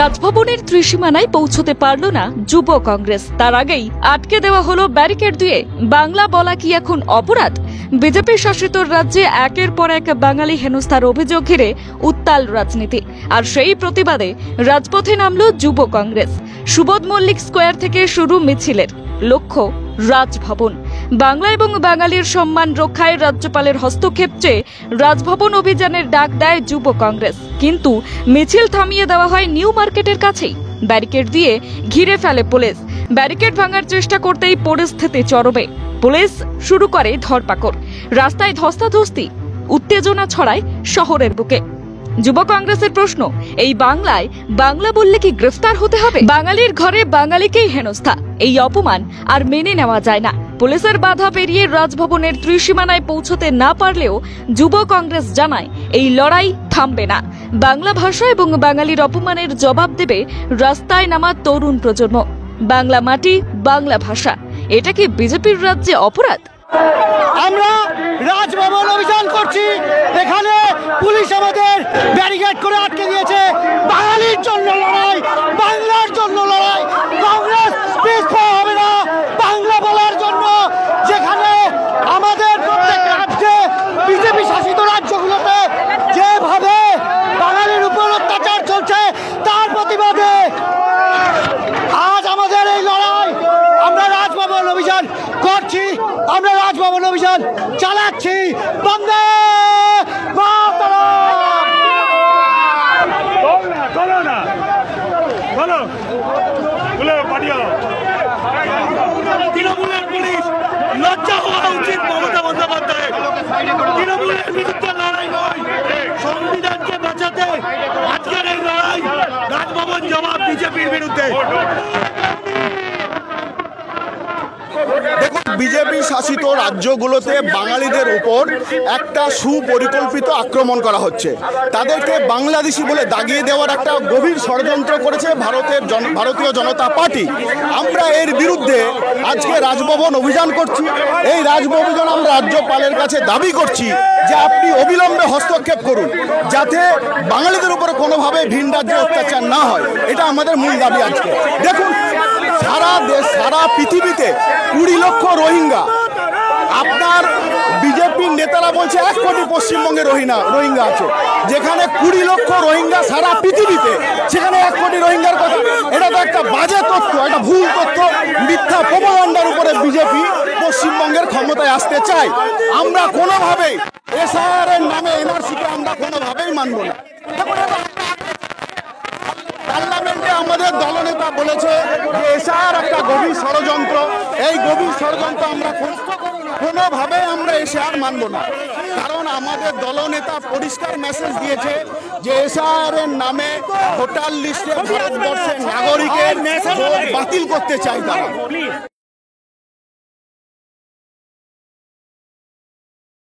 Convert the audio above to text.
রাজভবনের ত্রিসীমানায় পৌঁছতে পারল না যুব কংগ্রেস। তার আগেই আটকে দেওয়া হলো ব্যারিকেড দিয়ে। বাংলা বলা কি এখন অপরাধ? বিজেপি শাসিত রাজ্যে একের পর এক বাঙালি হেনস্থার অভিযোগ ঘিরে উত্তাল রাজনীতি। আর সেই প্রতিবাদে রাজপথে নামল যুব কংগ্রেস। সুবোধ মল্লিক স্কোয়ার থেকে শুরু মিছিলের, লক্ষ্য রাজভবন। বাংলা এবং বাঙালির সম্মান রক্ষায় রাজ্যপালের হস্তক্ষেপ চেয়ে রাজভবন অভিযানের ডাক দেয় যুব কংগ্রেস। কিন্তু মিছিল থামিয়ে দেওয়া হয় নিউ মার্কেটের কাছেই। ব্যারিকেড দিয়ে ঘিরে ফেলে পুলিশ। ব্যারিকেড ভাঙার চেষ্টা করতেই পরিস্থিতি চরমে। পুলিশ শুরু করে ধরপাকড়, রাস্তায় ধস্তাধস্তি, উত্তেজনা ছড়ায় শহরের বুকে। যুব কংগ্রেসের প্রশ্ন, এই বাংলায় বাংলা বললে কি গ্রেফতার হতে হবে? বাঙালির ঘরে বাঙালিকেই হেনস্থা, এই অপমান আর মেনে নেওয়া যায় না। পুলিশের বাধা পেরিয়ে রাজভবনের ত্রিসীমানায় পৌঁছতে না পারলেও যুব কংগ্রেস জানায় এই লড়াই থামবে না। বাংলা ভাষা এবং বাঙালির অপমানের জবাব দেবে রাস্তায় নামা তরুণ প্রজন্ম। বাংলা মাটি, বাংলা ভাষা, এটা কি বিজেপির রাজ্যে অপরাধ? আমরা রাজভবন অভিযান করছি। এখানে পুলিশ আমাদের ব্যারিকেড করে আটকে দিয়েছে। বাঙালির জন্য লড়াই, বাংলার জন্য লড়াই। কংগ্রেস পিছপা হবে না বাংলা বলার জন্য। যেখানে আমাদের প্রত্যেক রাজ্যে, বিজেপি শাসিত রাজ্যগুলোতে যেভাবে বাঙালির উপর অত্যাচার চলছে, তার প্রতিবাদে আজ আমাদের এই লড়াই। আমরা রাজভবন অভিযান করছি, আমরা রাজভবন অভিযান চালাচ্ছি। বন্দে মাতরম। তৃণমূলের পুলিশ লজ্জা হওয়া উচিত মমতা বন্দ্যোপাধ্যায়। তৃণমূলের বিরুদ্ধে লড়াই নয়, সংবিধানকে বাঁচাতে আজকের এই লড়াই। রাজভবন জবাব বিজেপির বিরুদ্ধে। দেখুন, বিজেপি শাসিত রাজ্যগুলোতে বাঙালিদের উপর একটা সুপরিকল্পিত আক্রমণ করা হচ্ছে। তাদেরকে বাংলাদেশি বলে দাগিয়ে দেওয়ার একটা গভীর ষড়যন্ত্র করেছে ভারতীয় জনতা পার্টি। আমরা এর বিরুদ্ধে আজকে রাজভবন অভিযান করছি। এই রাজভবন আমরা রাজ্যপালের কাছে দাবি করছি যে আপনি অবিলম্বে হস্তক্ষেপ করুন, যাতে বাঙালিদের উপরে কোনোভাবে ভিন রাজ্যে অত্যাচার না হয়। এটা আমাদের মূল দাবি আজকে। দেখুন, সারা দেশ, সারা পৃথিবীতে 20 লক্ষ রোহিঙ্গা। আপনার বিজেপির নেতারা বলছে 1 কোটি পশ্চিমবঙ্গে রোহিঙ্গা আছে। যেখানে 20 লক্ষ রোহিঙ্গা সারা পৃথিবীতে, সেখানে 1 কোটি রোহিঙ্গার কথা। এটা তো একটা বাজে তথ্য, একটা ভুল তথ্য, মিথ্যা প্রোপাগান্ডার উপরে বিজেপি পশ্চিমবঙ্গের ক্ষমতায় আসতে চায়। আমরা কোনোভাবেই এসআর এর নামে এনআরসিকে আমরা কোনোভাবেই মানব না। পার্লামেন্টে আমাদের দলনেতা বলেছে যে এসআর একটা গভীর ষড়যন্ত্র। এই গভীর ষড়যন্ত্র আমরা কোনোভাবে আমরা এসআর মানব না। কারণ আমাদের দলনেতা পরিষ্কার মেসেজ দিয়েছে যে এসআর এর নামে ভোটার লিস্টে ভারতবর্ষের নাগরিকের ভোট বাতিল করতে চাই তারা।